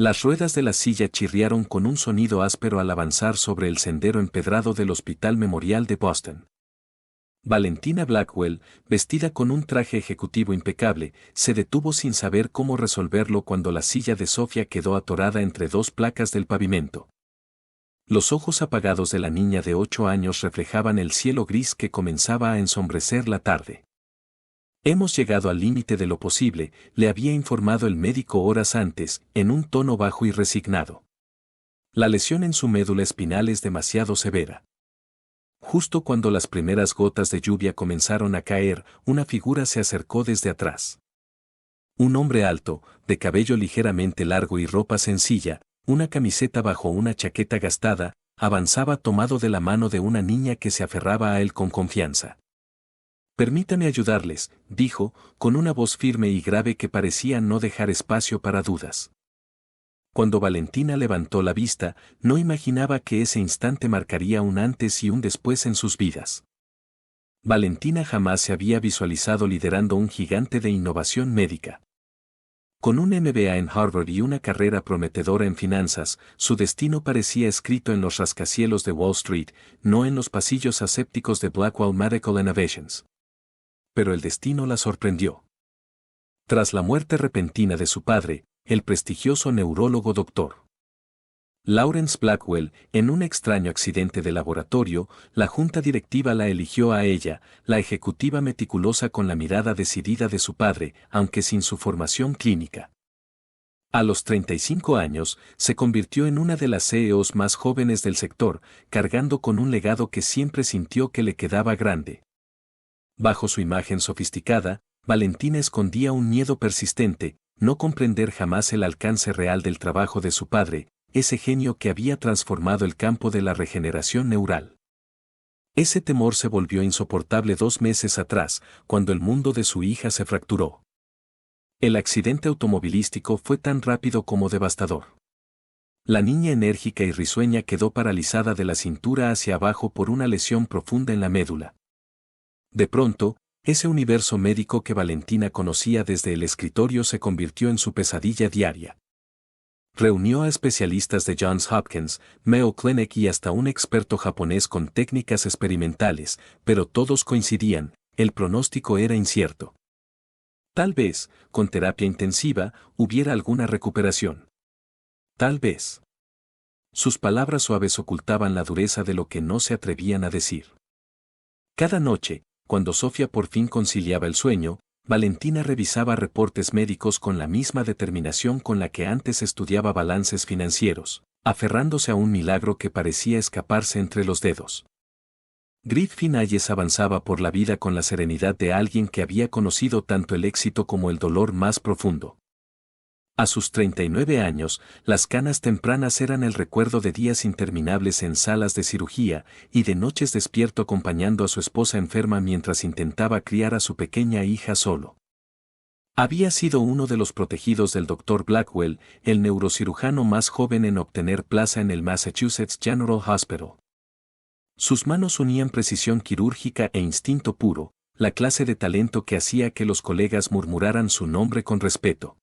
Las ruedas de la silla chirriaron con un sonido áspero al avanzar sobre el sendero empedrado del Hospital Memorial de Boston. Valentina Blackwell, vestida con un traje ejecutivo impecable, se detuvo sin saber cómo resolverlo cuando la silla de Sofía quedó atorada entre dos placas del pavimento. Los ojos apagados de la niña de 8 años reflejaban el cielo gris que comenzaba a ensombrecer la tarde. Hemos llegado al límite de lo posible, le había informado el médico horas antes, en un tono bajo y resignado. La lesión en su médula espinal es demasiado severa. Justo cuando las primeras gotas de lluvia comenzaron a caer, una figura se acercó desde atrás. Un hombre alto, de cabello ligeramente largo y ropa sencilla, una camiseta bajo una chaqueta gastada, avanzaba tomado de la mano de una niña que se aferraba a él con confianza. «Permítame ayudarles», dijo, con una voz firme y grave que parecía no dejar espacio para dudas. Cuando Valentina levantó la vista, no imaginaba que ese instante marcaría un antes y un después en sus vidas. Valentina jamás se había visualizado liderando un gigante de innovación médica. Con un MBA en Harvard y una carrera prometedora en finanzas, su destino parecía escrito en los rascacielos de Wall Street, no en los pasillos asépticos de Blackwell Medical Innovations. Pero el destino la sorprendió. Tras la muerte repentina de su padre, el prestigioso neurólogo Dr. Lawrence Blackwell, en un extraño accidente de laboratorio, la junta directiva la eligió a ella, la ejecutiva meticulosa con la mirada decidida de su padre, aunque sin su formación clínica. A los 35 años, se convirtió en una de las CEOs más jóvenes del sector, cargando con un legado que siempre sintió que le quedaba grande. Bajo su imagen sofisticada, Valentina escondía un miedo persistente, no comprender jamás el alcance real del trabajo de su padre, ese genio que había transformado el campo de la regeneración neural. Ese temor se volvió insoportable 2 meses atrás, cuando el mundo de su hija se fracturó. El accidente automovilístico fue tan rápido como devastador. La niña enérgica y risueña quedó paralizada de la cintura hacia abajo por una lesión profunda en la médula. De pronto, ese universo médico que Valentina conocía desde el escritorio se convirtió en su pesadilla diaria. Reunió a especialistas de Johns Hopkins, Mayo Clinic y hasta un experto japonés con técnicas experimentales, pero todos coincidían, el pronóstico era incierto. Tal vez, con terapia intensiva, hubiera alguna recuperación. Tal vez. Sus palabras suaves ocultaban la dureza de lo que no se atrevían a decir. Cada noche, cuando Sofía por fin conciliaba el sueño, Valentina revisaba reportes médicos con la misma determinación con la que antes estudiaba balances financieros, aferrándose a un milagro que parecía escaparse entre los dedos. Griffin Hayes avanzaba por la vida con la serenidad de alguien que había conocido tanto el éxito como el dolor más profundo. A sus 39 años, las canas tempranas eran el recuerdo de días interminables en salas de cirugía y de noches despierto acompañando a su esposa enferma mientras intentaba criar a su pequeña hija solo. Había sido uno de los protegidos del Dr. Blackwell, el neurocirujano más joven en obtener plaza en el Massachusetts General Hospital. Sus manos unían precisión quirúrgica e instinto puro, la clase de talento que hacía que los colegas murmuraran su nombre con respeto.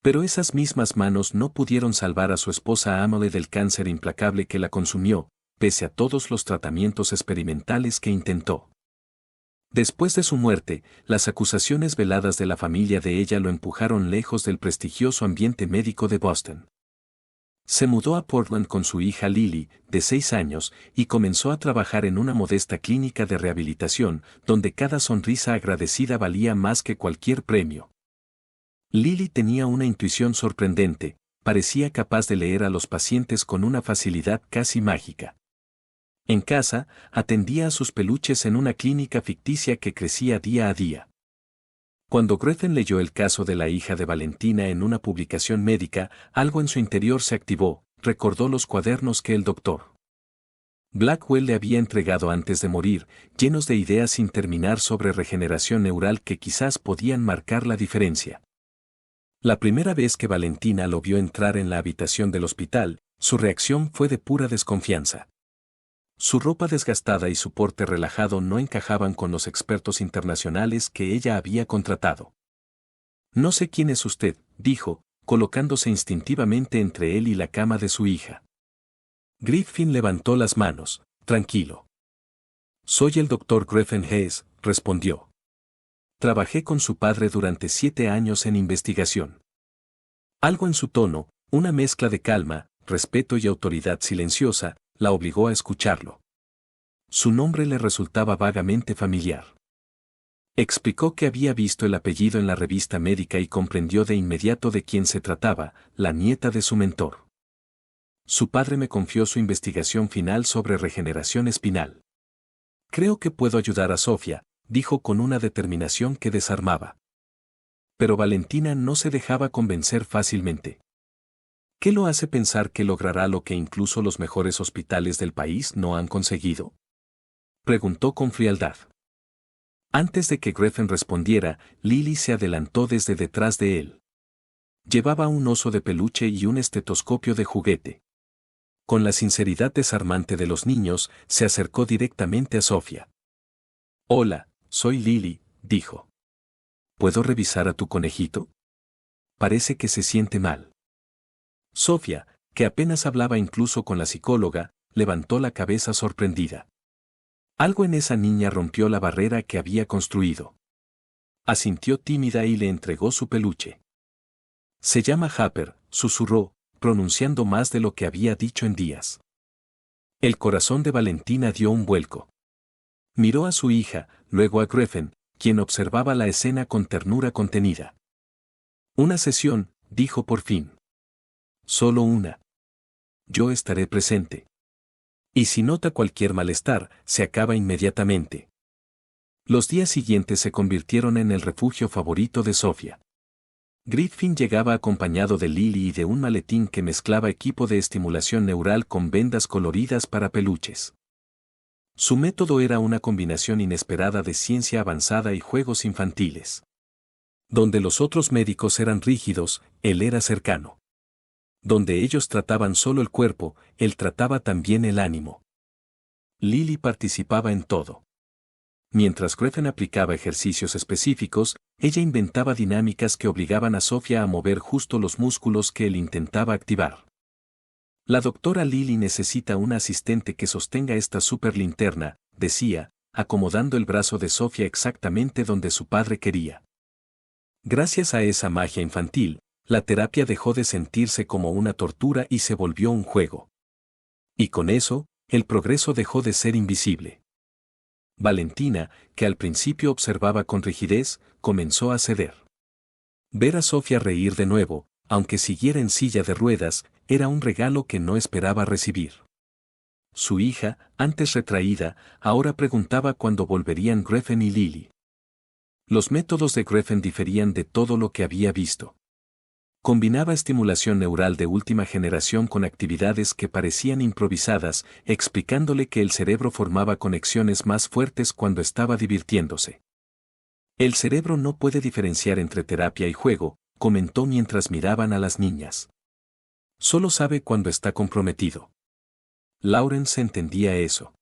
Pero esas mismas manos no pudieron salvar a su esposa Amelie del cáncer implacable que la consumió, pese a todos los tratamientos experimentales que intentó. Después de su muerte, las acusaciones veladas de la familia de ella lo empujaron lejos del prestigioso ambiente médico de Boston. Se mudó a Portland con su hija Lily, de 6 años, y comenzó a trabajar en una modesta clínica de rehabilitación, donde cada sonrisa agradecida valía más que cualquier premio. Lily tenía una intuición sorprendente, parecía capaz de leer a los pacientes con una facilidad casi mágica. En casa, atendía a sus peluches en una clínica ficticia que crecía día a día. Cuando Gretchen leyó el caso de la hija de Valentina en una publicación médica, algo en su interior se activó, recordó los cuadernos que el Dr. Blackwell le había entregado antes de morir, llenos de ideas sin terminar sobre regeneración neural que quizás podían marcar la diferencia. La primera vez que Valentina lo vio entrar en la habitación del hospital, su reacción fue de pura desconfianza. Su ropa desgastada y su porte relajado no encajaban con los expertos internacionales que ella había contratado. «No sé quién es usted», dijo, colocándose instintivamente entre él y la cama de su hija. Griffin levantó las manos, tranquilo. Soy el Dr. Griffin Hayes, respondió. Trabajé con su padre durante 7 años en investigación. Algo en su tono, una mezcla de calma, respeto y autoridad silenciosa, la obligó a escucharlo. Su nombre le resultaba vagamente familiar. Explicó que había visto el apellido en la revista médica y comprendió de inmediato de quién se trataba, la nieta de su mentor. Su padre me confió su investigación final sobre regeneración espinal. Creo que puedo ayudar a Sofía, dijo con una determinación que desarmaba. Pero Valentina no se dejaba convencer fácilmente. ¿Qué lo hace pensar que logrará lo que incluso los mejores hospitales del país no han conseguido? Preguntó con frialdad. Antes de que Griffin respondiera, Lily se adelantó desde detrás de él. Llevaba un oso de peluche y un estetoscopio de juguete. Con la sinceridad desarmante de los niños, se acercó directamente a Sofía. Hola, soy Lily, dijo. ¿Puedo revisar a tu conejito? Parece que se siente mal. Sofía, que apenas hablaba incluso con la psicóloga, levantó la cabeza sorprendida. Algo en esa niña rompió la barrera que había construido. Asintió tímida y le entregó su peluche. Se llama Happer, susurró, pronunciando más de lo que había dicho en días. El corazón de Valentina dio un vuelco. Miró a su hija, luego a Griffin, quien observaba la escena con ternura contenida. Una sesión, dijo por fin. Solo una. Yo estaré presente. Y si nota cualquier malestar, se acaba inmediatamente. Los días siguientes se convirtieron en el refugio favorito de Sofía. Griffin llegaba acompañado de Lily y de un maletín que mezclaba equipo de estimulación neural con vendas coloridas para peluches. Su método era una combinación inesperada de ciencia avanzada y juegos infantiles. Donde los otros médicos eran rígidos, él era cercano. Donde ellos trataban solo el cuerpo, él trataba también el ánimo. Lily participaba en todo. Mientras Griffin aplicaba ejercicios específicos, ella inventaba dinámicas que obligaban a Sofía a mover justo los músculos que él intentaba activar. La doctora Lily necesita una asistente que sostenga esta superlinterna, decía, acomodando el brazo de Sofía exactamente donde su padre quería. Gracias a esa magia infantil, la terapia dejó de sentirse como una tortura y se volvió un juego. Y con eso, el progreso dejó de ser invisible. Valentina, que al principio observaba con rigidez, comenzó a ceder. Ver a Sofía reír de nuevo, aunque siguiera en silla de ruedas, era un regalo que no esperaba recibir. Su hija, antes retraída, ahora preguntaba cuándo volverían Griffin y Lily. Los métodos de Griffin diferían de todo lo que había visto. Combinaba estimulación neural de última generación con actividades que parecían improvisadas, explicándole que el cerebro formaba conexiones más fuertes cuando estaba divirtiéndose. El cerebro no puede diferenciar entre terapia y juego, comentó mientras miraban a las niñas. Solo sabe cuando está comprometido. Lawrence entendía eso.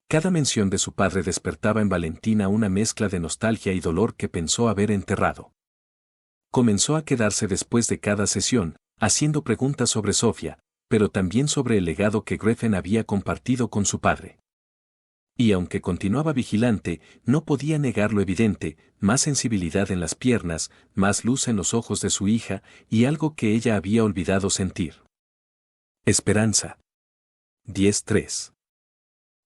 Cada mención de su padre despertaba en Valentina una mezcla de nostalgia y dolor que pensó haber enterrado. Comenzó a quedarse después de cada sesión, haciendo preguntas sobre Sofía, pero también sobre el legado que Griffin había compartido con su padre. Y aunque continuaba vigilante, no podía negar lo evidente, más sensibilidad en las piernas, más luz en los ojos de su hija, y algo que ella había olvidado sentir. Esperanza. 10:3.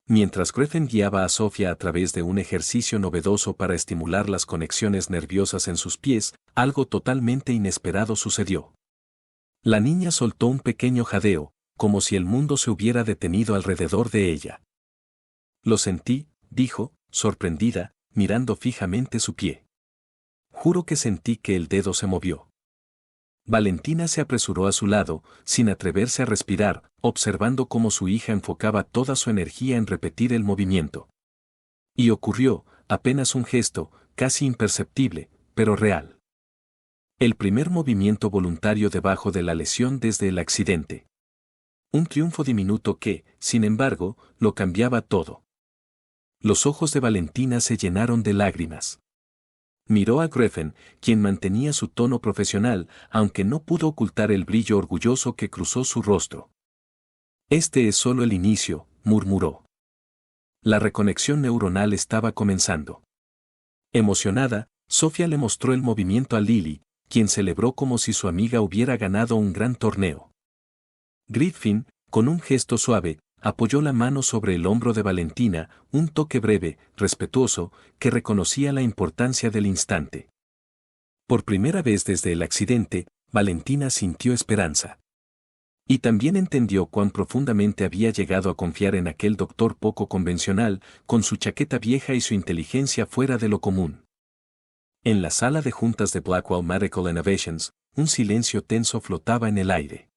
Mientras Griffin guiaba a Sofía a través de un ejercicio novedoso para estimular las conexiones nerviosas en sus pies, algo totalmente inesperado sucedió. La niña soltó un pequeño jadeo, como si el mundo se hubiera detenido alrededor de ella. Lo sentí, dijo, sorprendida, mirando fijamente su pie. Juro que sentí que el dedo se movió. Valentina se apresuró a su lado, sin atreverse a respirar, observando cómo su hija enfocaba toda su energía en repetir el movimiento. Y ocurrió, apenas un gesto, casi imperceptible, pero real. El primer movimiento voluntario debajo de la lesión desde el accidente. Un triunfo diminuto que, sin embargo, lo cambiaba todo. Los ojos de Valentina se llenaron de lágrimas. Miró a Griffin, quien mantenía su tono profesional, aunque no pudo ocultar el brillo orgulloso que cruzó su rostro. Este es solo el inicio, murmuró. La reconexión neuronal estaba comenzando. Emocionada, Sofía le mostró el movimiento a Lily, quien celebró como si su amiga hubiera ganado un gran torneo. Griffin, con un gesto suave, apoyó la mano sobre el hombro de Valentina, un toque breve, respetuoso, que reconocía la importancia del instante. Por primera vez desde el accidente, Valentina sintió esperanza. Y también entendió cuán profundamente había llegado a confiar en aquel doctor poco convencional, con su chaqueta vieja y su inteligencia fuera de lo común. En la sala de juntas de Blackwell Medical Innovations, un silencio tenso flotaba en el aire.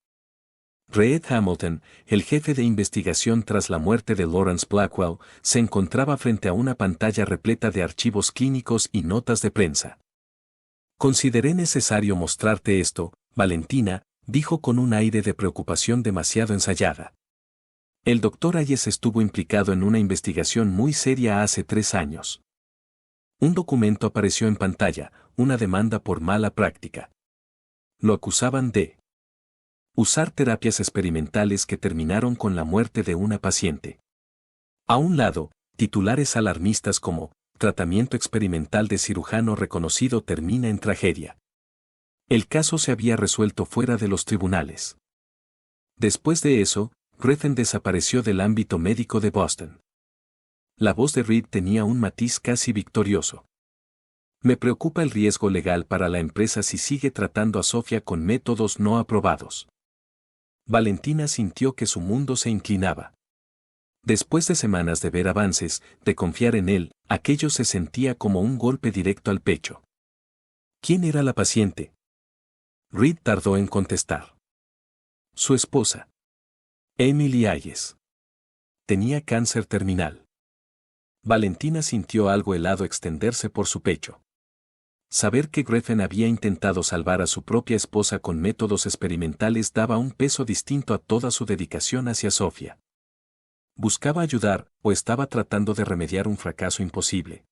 Reed Hamilton, el jefe de investigación tras la muerte de Lawrence Blackwell, se encontraba frente a una pantalla repleta de archivos clínicos y notas de prensa. Consideré necesario mostrarte esto, Valentina, dijo con un aire de preocupación demasiado ensayada. El doctor Hayes estuvo implicado en una investigación muy seria hace 3 años. Un documento apareció en pantalla, una demanda por mala práctica. Lo acusaban de usar terapias experimentales que terminaron con la muerte de una paciente. A un lado, titulares alarmistas como tratamiento experimental de cirujano reconocido termina en tragedia. El caso se había resuelto fuera de los tribunales. Después de eso, Griffin desapareció del ámbito médico de Boston. La voz de Reed tenía un matiz casi victorioso. Me preocupa el riesgo legal para la empresa si sigue tratando a Sofía con métodos no aprobados. Valentina sintió que su mundo se inclinaba. Después de semanas de ver avances, de confiar en él, aquello se sentía como un golpe directo al pecho. ¿Quién era la paciente? Reed tardó en contestar. Su esposa. Emily Hayes. Tenía cáncer terminal. Valentina sintió algo helado extenderse por su pecho. Saber que Griffin había intentado salvar a su propia esposa con métodos experimentales daba un peso distinto a toda su dedicación hacia Sofía. ¿Buscaba ayudar o estaba tratando de remediar un fracaso imposible?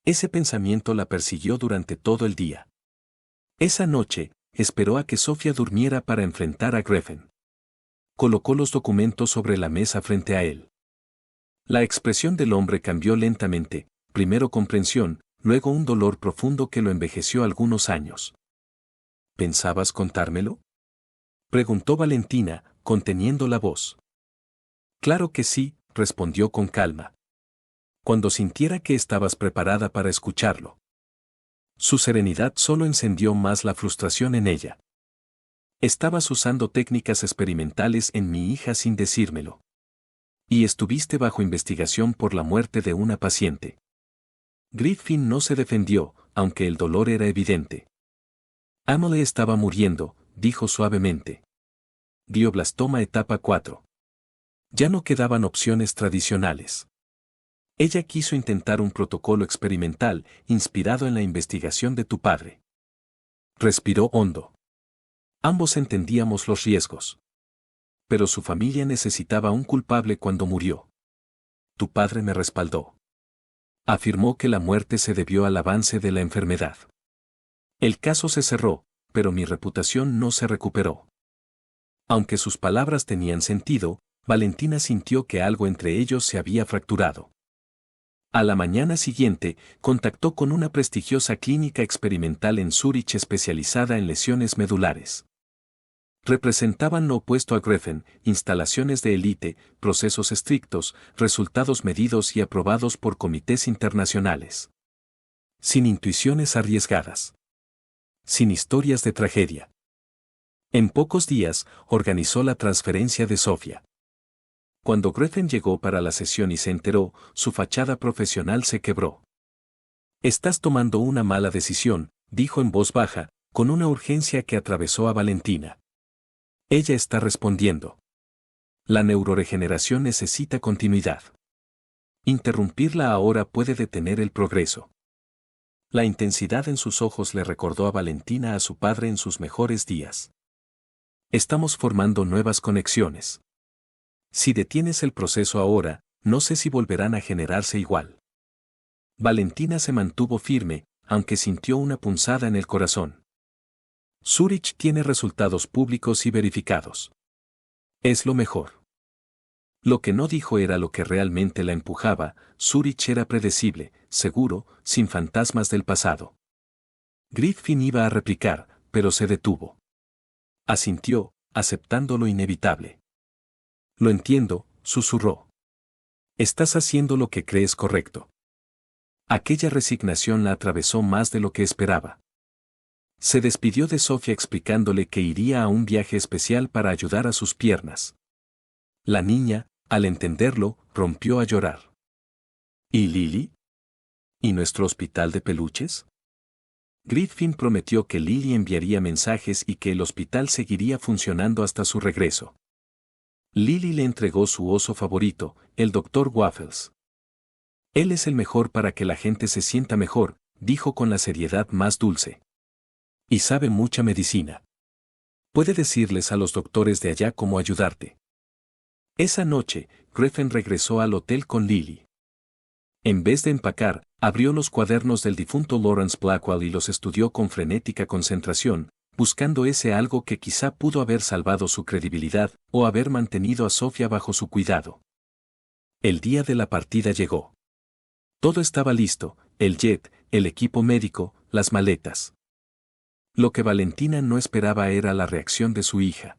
Ese pensamiento la persiguió durante todo el día. Esa noche, esperó a que Sofía durmiera para enfrentar a Griffin. Colocó los documentos sobre la mesa frente a él. La expresión del hombre cambió lentamente, primero comprensión, luego un dolor profundo que lo envejeció algunos años. ¿Pensabas contármelo?, preguntó Valentina, conteniendo la voz. Claro que sí, respondió con calma. Cuando sintiera que estabas preparada para escucharlo. Su serenidad solo encendió más la frustración en ella. Estabas usando técnicas experimentales en mi hija sin decírmelo. Y estuviste bajo investigación por la muerte de una paciente. Griffin no se defendió, aunque el dolor era evidente. Emily estaba muriendo, dijo suavemente. Glioblastoma etapa 4. Ya no quedaban opciones tradicionales. Ella quiso intentar un protocolo experimental inspirado en la investigación de tu padre. Respiró hondo. Ambos entendíamos los riesgos. Pero su familia necesitaba un culpable cuando murió. Tu padre me respaldó. Afirmó que la muerte se debió al avance de la enfermedad. El caso se cerró, pero mi reputación no se recuperó. Aunque sus palabras tenían sentido, Valentina sintió que algo entre ellos se había fracturado. A la mañana siguiente, contactó con una prestigiosa clínica experimental en Zúrich especializada en lesiones medulares. Representaban lo opuesto a Griffin, instalaciones de élite, procesos estrictos, resultados medidos y aprobados por comités internacionales. Sin intuiciones arriesgadas. Sin historias de tragedia. En pocos días, organizó la transferencia de Sofía. Cuando Griffin llegó para la sesión y se enteró, su fachada profesional se quebró. Estás tomando una mala decisión, dijo en voz baja, con una urgencia que atravesó a Valentina. Ella está respondiendo. La neuroregeneración necesita continuidad. Interrumpirla ahora puede detener el progreso. La intensidad en sus ojos le recordó a Valentina a su padre en sus mejores días. Estamos formando nuevas conexiones. Si detienes el proceso ahora, no sé si volverán a generarse igual. Valentina se mantuvo firme, aunque sintió una punzada en el corazón. Zurich tiene resultados públicos y verificados. Es lo mejor. Lo que no dijo era lo que realmente la empujaba. Zurich era predecible, seguro, sin fantasmas del pasado. Griffin iba a replicar, pero se detuvo. Asintió, aceptando lo inevitable. Lo entiendo, susurró. Estás haciendo lo que crees correcto. Aquella resignación la atravesó más de lo que esperaba. Se despidió de Sofía explicándole que iría a un viaje especial para ayudar a sus piernas. La niña, al entenderlo, rompió a llorar. ¿Y Lily? ¿Y nuestro hospital de peluches? Griffin prometió que Lily enviaría mensajes y que el hospital seguiría funcionando hasta su regreso. Lily le entregó su oso favorito, el Dr. Waffles. Él es el mejor para que la gente se sienta mejor, dijo con la seriedad más dulce. Y sabe mucha medicina. Puede decirles a los doctores de allá cómo ayudarte. Esa noche, Griffin regresó al hotel con Lily. En vez de empacar, abrió los cuadernos del difunto Lawrence Blackwell y los estudió con frenética concentración, buscando ese algo que quizá pudo haber salvado su credibilidad o haber mantenido a Sofía bajo su cuidado. El día de la partida llegó. Todo estaba listo, el jet, el equipo médico, las maletas. Lo que Valentina no esperaba era la reacción de su hija.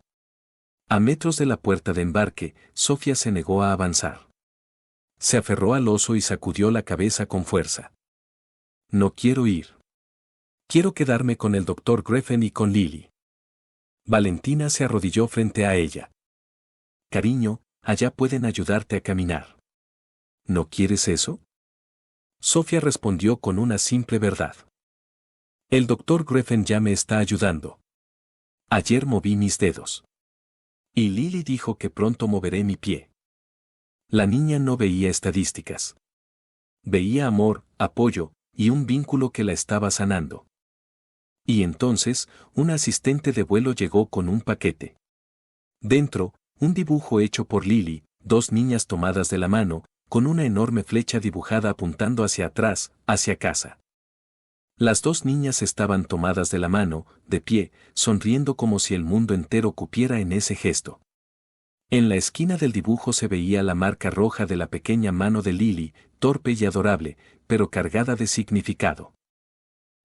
A metros de la puerta de embarque, Sofía se negó a avanzar. Se aferró al oso y sacudió la cabeza con fuerza. No quiero ir. Quiero quedarme con el Dr. Griffin y con Lily. Valentina se arrodilló frente a ella. Cariño, allá pueden ayudarte a caminar. ¿No quieres eso? Sofía respondió con una simple verdad. El Dr. Griffin ya me está ayudando. Ayer moví mis dedos. Y Lily dijo que pronto moveré mi pie. La niña no veía estadísticas. Veía amor, apoyo, y un vínculo que la estaba sanando. Y entonces, un asistente de vuelo llegó con un paquete. Dentro, un dibujo hecho por Lily, dos niñas tomadas de la mano, con una enorme flecha dibujada apuntando hacia atrás, hacia casa. Las dos niñas estaban tomadas de la mano, de pie, sonriendo como si el mundo entero cupiera en ese gesto. En la esquina del dibujo se veía la marca roja de la pequeña mano de Lily, torpe y adorable, pero cargada de significado.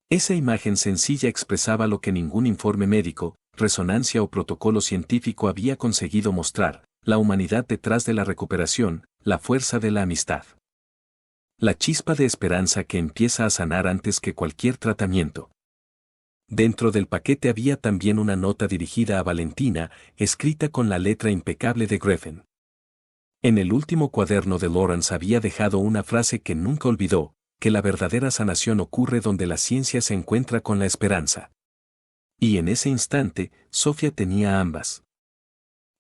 Esa imagen sencilla expresaba lo que ningún informe médico, resonancia o protocolo científico había conseguido mostrar: la humanidad detrás de la recuperación, la fuerza de la amistad. La chispa de esperanza que empieza a sanar antes que cualquier tratamiento. Dentro del paquete había también una nota dirigida a Valentina, escrita con la letra impecable de Griffin. En el último cuaderno de Lawrence había dejado una frase que nunca olvidó: que la verdadera sanación ocurre donde la ciencia se encuentra con la esperanza. Y en ese instante, Sofía tenía ambas.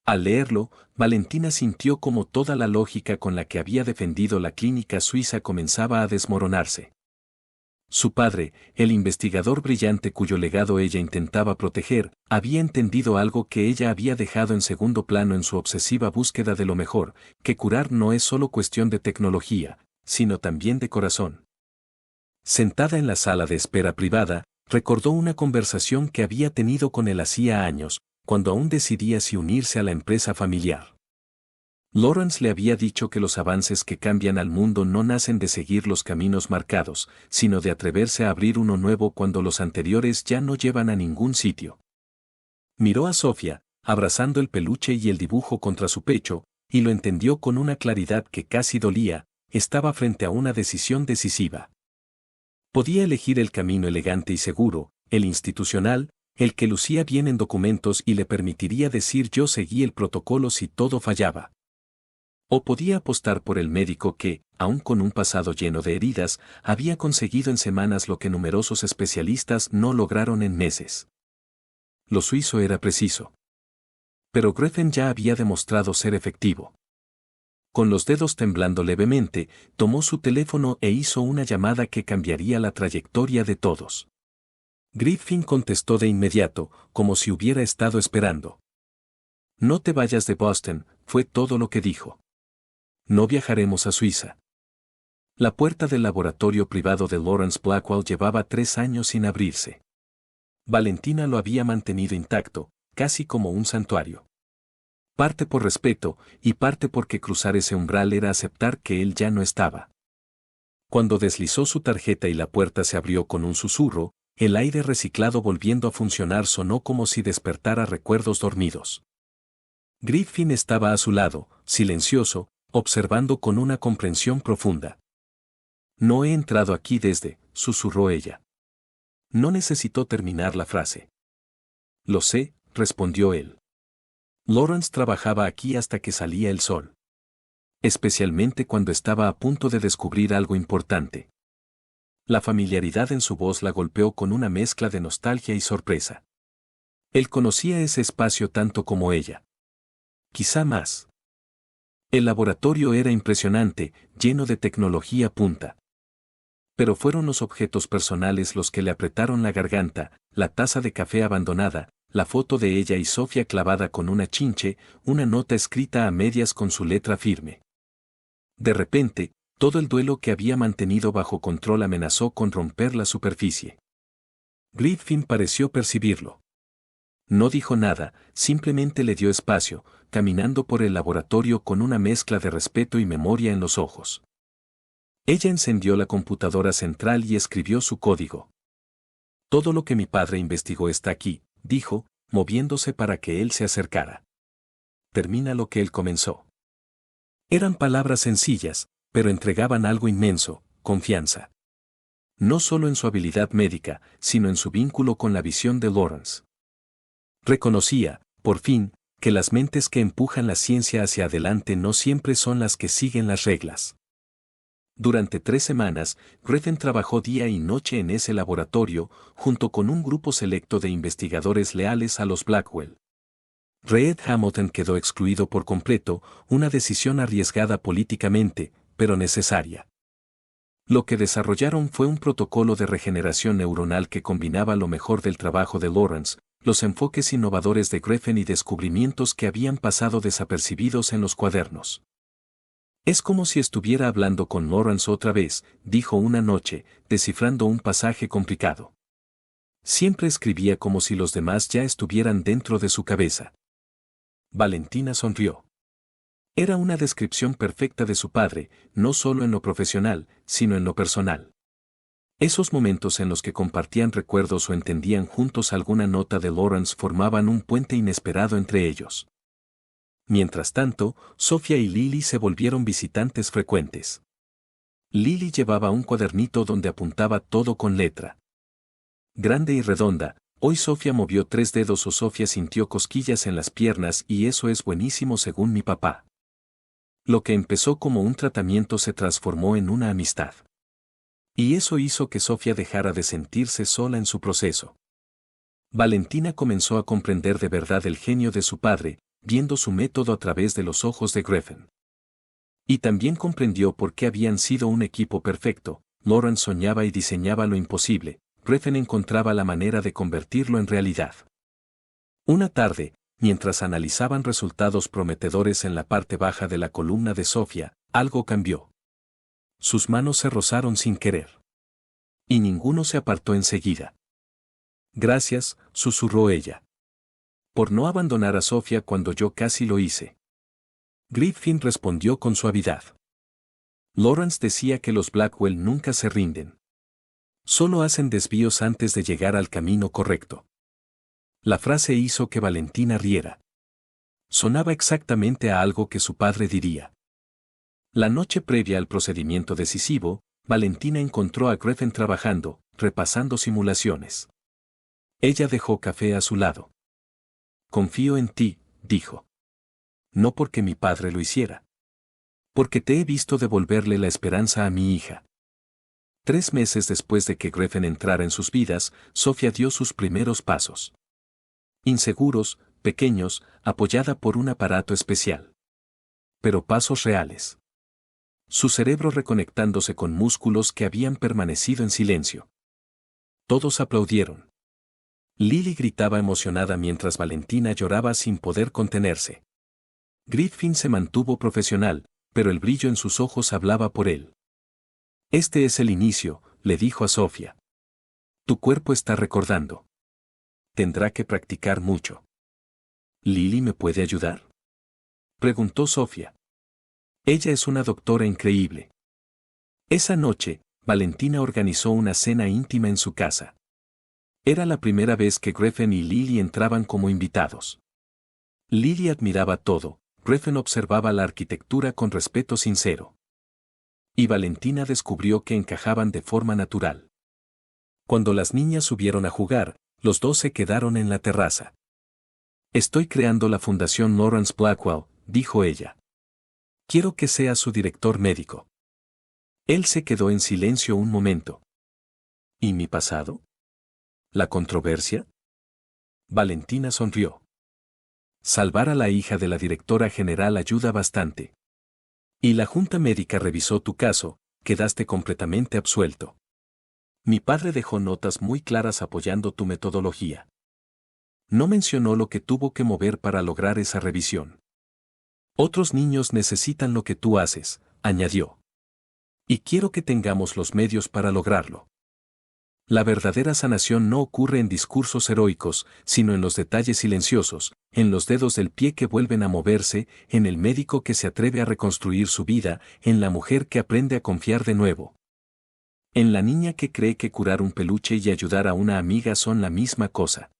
Al leerlo, Valentina sintió como toda la lógica con la que había defendido la clínica suiza comenzaba a desmoronarse. Su padre, el investigador brillante cuyo legado ella intentaba proteger, había entendido algo que ella había dejado en segundo plano en su obsesiva búsqueda de lo mejor: que curar no es solo cuestión de tecnología, sino también de corazón. Sentada en la sala de espera privada, recordó una conversación que había tenido con él hacía años, cuando aún decidía si unirse a la empresa familiar. Lawrence le había dicho que los avances que cambian al mundo no nacen de seguir los caminos marcados, sino de atreverse a abrir uno nuevo cuando los anteriores ya no llevan a ningún sitio. Miró a Sofía, abrazando el peluche y el dibujo contra su pecho, y lo entendió con una claridad que casi dolía: estaba frente a una decisión decisiva. Podía elegir el camino elegante y seguro, el institucional, el que lucía bien en documentos y le permitiría decir yo seguí el protocolo si todo fallaba. O podía apostar por el médico que, aun con un pasado lleno de heridas, había conseguido en semanas lo que numerosos especialistas no lograron en meses. Lo suizo era preciso. Pero Griffin ya había demostrado ser efectivo. Con los dedos temblando levemente, tomó su teléfono e hizo una llamada que cambiaría la trayectoria de todos. Griffin contestó de inmediato, como si hubiera estado esperando. No te vayas de Boston, fue todo lo que dijo. No viajaremos a Suiza. La puerta del laboratorio privado de Lawrence Blackwell llevaba 3 años sin abrirse. Valentina lo había mantenido intacto, casi como un santuario. Parte por respeto, y parte porque cruzar ese umbral era aceptar que él ya no estaba. Cuando deslizó su tarjeta y la puerta se abrió con un susurro, el aire reciclado volviendo a funcionar sonó como si despertara recuerdos dormidos. Griffin estaba a su lado, silencioso, observando con una comprensión profunda. No he entrado aquí desde, susurró ella. No necesitó terminar la frase. Lo sé, respondió él. Lawrence trabajaba aquí hasta que salía el sol. Especialmente cuando estaba a punto de descubrir algo importante. La familiaridad en su voz la golpeó con una mezcla de nostalgia y sorpresa. Él conocía ese espacio tanto como ella. Quizá más. El laboratorio era impresionante, lleno de tecnología punta. Pero fueron los objetos personales los que le apretaron la garganta, la taza de café abandonada, la foto de ella y Sofía clavada con una chinche, una nota escrita a medias con su letra firme. De repente, todo el duelo que había mantenido bajo control amenazó con romper la superficie. Griffin pareció percibirlo. No dijo nada, simplemente le dio espacio, caminando por el laboratorio con una mezcla de respeto y memoria en los ojos. Ella encendió la computadora central y escribió su código. Todo lo que mi padre investigó está aquí, dijo, moviéndose para que él se acercara. Termina lo que él comenzó. Eran palabras sencillas, pero entregaban algo inmenso, confianza. No solo en su habilidad médica, sino en su vínculo con la visión de Lawrence. Reconocía, por fin, que las mentes que empujan la ciencia hacia adelante no siempre son las que siguen las reglas. Durante 3 semanas, Griffin trabajó día y noche en ese laboratorio, junto con un grupo selecto de investigadores leales a los Blackwell. Reed Hamilton quedó excluido por completo, una decisión arriesgada políticamente, pero necesaria. Lo que desarrollaron fue un protocolo de regeneración neuronal que combinaba lo mejor del trabajo de Lawrence, los enfoques innovadores de Griffin y descubrimientos que habían pasado desapercibidos en los cuadernos. Es como si estuviera hablando con Lawrence otra vez, dijo una noche, descifrando un pasaje complicado. Siempre escribía como si los demás ya estuvieran dentro de su cabeza. Valentina sonrió. Era una descripción perfecta de su padre, no solo en lo profesional, sino en lo personal. Esos momentos en los que compartían recuerdos o entendían juntos alguna nota de Lawrence formaban un puente inesperado entre ellos. Mientras tanto, Sofía y Lily se volvieron visitantes frecuentes. Lily llevaba un cuadernito donde apuntaba todo con letra grande y redonda. Hoy Sofía movió 3 dedos o Sofía sintió cosquillas en las piernas y eso es buenísimo según mi papá. Lo que empezó como un tratamiento se transformó en una amistad. Y eso hizo que Sofía dejara de sentirse sola en su proceso. Valentina comenzó a comprender de verdad el genio de su padre, viendo su método a través de los ojos de Griffin. Y también comprendió por qué habían sido un equipo perfecto. Lawrence soñaba y diseñaba lo imposible, Griffin encontraba la manera de convertirlo en realidad. Una tarde, mientras analizaban resultados prometedores en la parte baja de la columna de Sofía, algo cambió. Sus manos se rozaron sin querer. Y ninguno se apartó enseguida. Gracias, susurró ella. Por no abandonar a Sofía cuando yo casi lo hice. Griffin respondió con suavidad. Lawrence decía que los Blackwell nunca se rinden. Solo hacen desvíos antes de llegar al camino correcto. La frase hizo que Valentina riera. Sonaba exactamente a algo que su padre diría. La noche previa al procedimiento decisivo, Valentina encontró a Griffin trabajando, repasando simulaciones. Ella dejó café a su lado. Confío en ti, dijo. No porque mi padre lo hiciera. Porque te he visto devolverle la esperanza a mi hija. 3 meses después de que Griffin entrara en sus vidas, Sofía dio sus primeros pasos. Inseguros, pequeños, apoyada por un aparato especial. Pero pasos reales. Su cerebro reconectándose con músculos que habían permanecido en silencio. Todos aplaudieron. Lily gritaba emocionada mientras Valentina lloraba sin poder contenerse. Griffin se mantuvo profesional, pero el brillo en sus ojos hablaba por él. Este es el inicio, le dijo a Sofía. Tu cuerpo está recordando. Tendrá que practicar mucho. ¿Lily me puede ayudar?, preguntó Sofía. Ella es una doctora increíble. Esa noche, Valentina organizó una cena íntima en su casa. Era la primera vez que Griffin y Lily entraban como invitados. Lily admiraba todo, Griffin observaba la arquitectura con respeto sincero. Y Valentina descubrió que encajaban de forma natural. Cuando las niñas subieron a jugar, los dos se quedaron en la terraza. Estoy creando la Fundación Lawrence Blackwell, dijo ella. Quiero que seas su director médico. Él se quedó en silencio un momento. ¿Y mi pasado? ¿La controversia? Valentina sonrió. Salvar a la hija de la directora general ayuda bastante. Y la junta médica revisó tu caso, quedaste completamente absuelto. Mi padre dejó notas muy claras apoyando tu metodología. No mencionó lo que tuvo que mover para lograr esa revisión. Otros niños necesitan lo que tú haces, añadió. Y quiero que tengamos los medios para lograrlo. La verdadera sanación no ocurre en discursos heroicos, sino en los detalles silenciosos, en los dedos del pie que vuelven a moverse, en el médico que se atreve a reconstruir su vida, en la mujer que aprende a confiar de nuevo. En la niña que cree que curar un peluche y ayudar a una amiga son la misma cosa.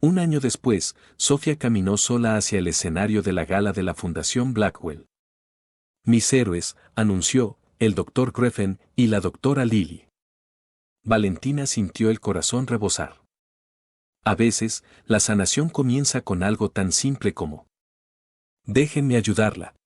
Un año después, Sofía caminó sola hacia el escenario de la gala de la Fundación Blackwell. Mis héroes, anunció, el Dr. Griffin y la doctora Lily. Valentina sintió el corazón rebosar. A veces, la sanación comienza con algo tan simple como: déjenme ayudarla.